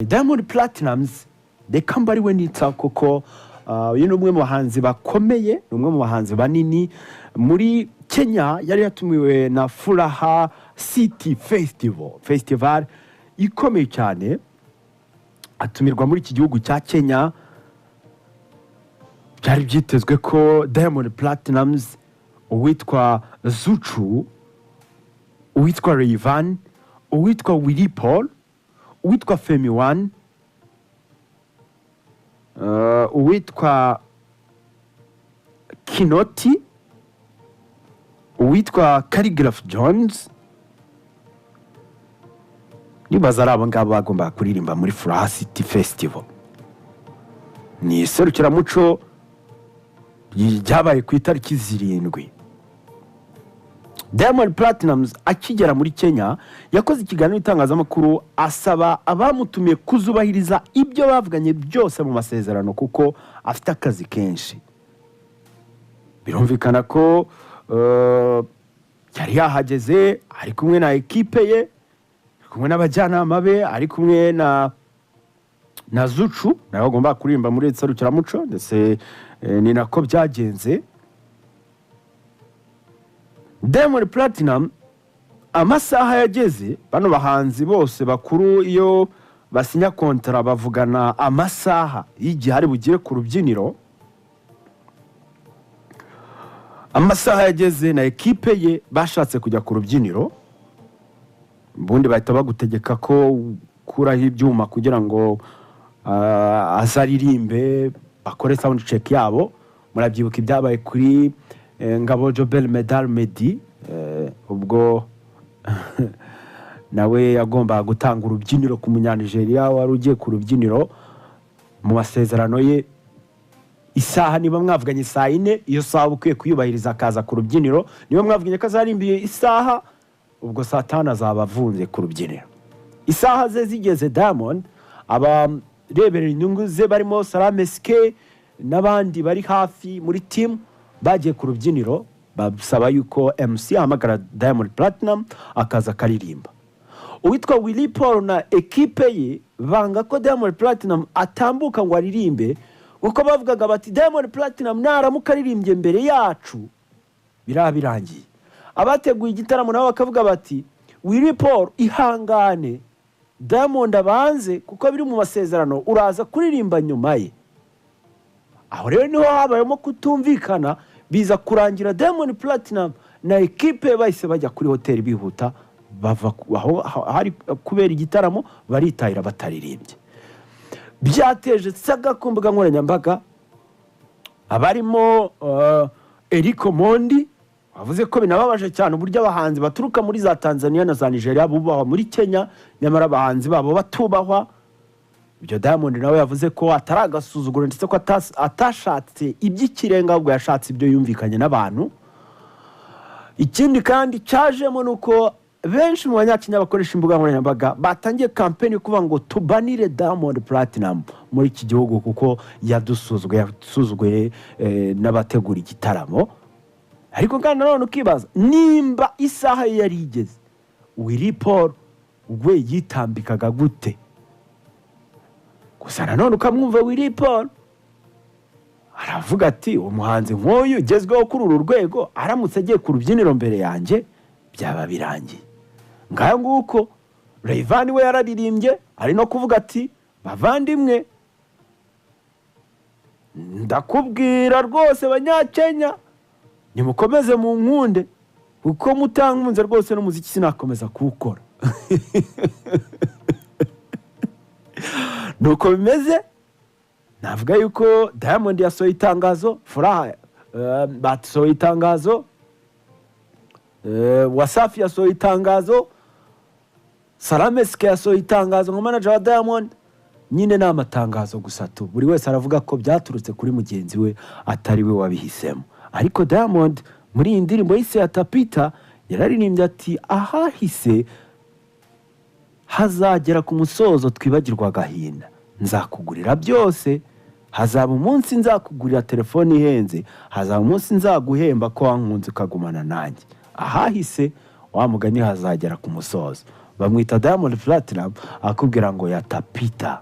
Diamond Platnumz reka mbari we nitsa kuko uyu ni umwe mu bahanzi bakomeye, ni umwe mu bahanzi banini muri Kenya. Yari yatumiwe na Furaha City Festival ikomeye cyane, atumirwa muri iki gihugu cya Kenya. Byari byitezwe ko Diamond Platnumz, uwitwa Zuchu, uwitwa Rayvanny, uwitwa Willy Paul, uwitwa Femi One, uwitwa Kinoti, uwitwa Khaligraph Jones, nibaza ari abo ngabo bagomba kuririmba muri Furaha City Festival. Ni serukiramuco ryabaye ku itariki 7. Diamond Platnumz akigera muri Kenya yakoze ikiganiro itangazamakuru asaba abamutumiye kuzubahiriza ibyo bavuganye byose mu masezerano kuko afite akazi kenshi. Birumvikana ko yari yahageze ari kumwe na ekipe ye, ari kumwe n'abajyanama be, ari kumwe na Zuchu nawe agomba kuririmba muri serukiramuco, ndetse ni nako byagenze. Diamond Platnumz amasaha yageze, bano bahanzi bose bakuru iyo basinya kontra bavugana amasaha y'igihe ari bugiye ku rubyiniro. Amasaha yageze na ekipe ye bashatse kujya ku rubyiniro, ubundi bahita bagutegeka ko kuraho ibyuma kugira ngo azaririmbe bakore sound check yabo. Murabyibuka ibyabaye kuri Ngabo Jobel Medal Medi, ubwo nawe yagomba gutanga urubyiniro ku munyanigeria wari ugiye ku rubyiniro. Mu masezerano ye isaha niba mwavuganye saa 4, iyo saha ukwiye kuyubahiriza akaza ku rubyiniro. Niba mwavuganye ko azarimbiye isaha, ubwo saa 5 azaba avunze ku rubyiniro. Isaha ze zigeze, Diamond abareberera inyungu ze barimo Salame Ske n'abandi bari hafi muri team bagiye ku rubyiniro, basaba yuko MC ahamagara Diamond Platnumz akaza karirimba. Uwitwa Willy Paul na ekipe ye banga ko Diamond Platnumz atambuka ngo aririmbe, uko bavugaga bati Diamond Platnumz naramuka aririmbye mbere yacu birangiye. Abateguye igitaramo nabo bakavuga bati Willy Paul ihangane, Diamond abanze kuko biri mu masezerano, uraza kuririmba nyuma ye. Aho rero niho habayemo kutumvikana, biza kurangira Diamond Platnumz na ekipe bahise bajya kuri hoteli bihuta, bava aho hari kubera igitaramo baritahira bataririmbye. Byateje saga ku mbuga nkoranyambaga, abarimo Eric Omondi bavuze ko binababaje cyane uburyo abahanzi baturuka muri za Tanzania na za Nigeria bubahwa muri Kenya, nyamara abahanzi babo batubahwa. Ibyo Diamond nawe yavuze ko ataragasuzuguro, ndetse ko atashatse iby'ikirenga, ahubwo yashatse ibyo yumvikanye n'abantu. Ikindi kandi cyajemo nuko benshi mu banyakenya bakoresha imbuga nkoranyambaga batangiye campaign yo kuvuga ngo tubanire Diamond Platnumz muri iki gihugu kuko yadusuzguye n'abategura igitaramo. Ariko kandi nanone ukibaza nimba isaha yari igeze, Willy Paul we yitambikaga gute? Gusa nanone ukamwumva Willy Paul aravuga ati umuhanzi nk'uyu ugezweho kuri uru rwego aramutse agiye ku rubyiniro mbere yanjye byaba birangiye. Ngaho nguko Rayvanny we yararirimbye, ari no kuvuga ati bavandimwe, ndakubwira rwose banyakenya nimukomeze mu nkunde kuko mutankunze rwose n'umuziki sinakomeza kuwukora. Nuko bimeze. Navuga yuko Diamond yasohoye itangazo, Furaha basohoye itangazo, Wasafi yasohoye itangazo, Salame Ske yasohoye itangazo nka manager wa Diamond. Nyine n'amatangazo gusa tu, buri wese aravuga ko byaturutse kuri mugenzi we atari we wabihisemo. Ariko Diamond muri iyi ndirimbo yise Atapita yararirimbye ati ahahise hazagera ku musozo twibagirwa agahinda, nzakugurira byose, hazaba umunsi nzakugurira telefone ihenze, hazaba umunsi nzaguhemba ko wankunze ukagumana nanjye. Ahahise wa mugani hazagera ku musozo. bamwita Diamond Platinum akubwira ngo yatapita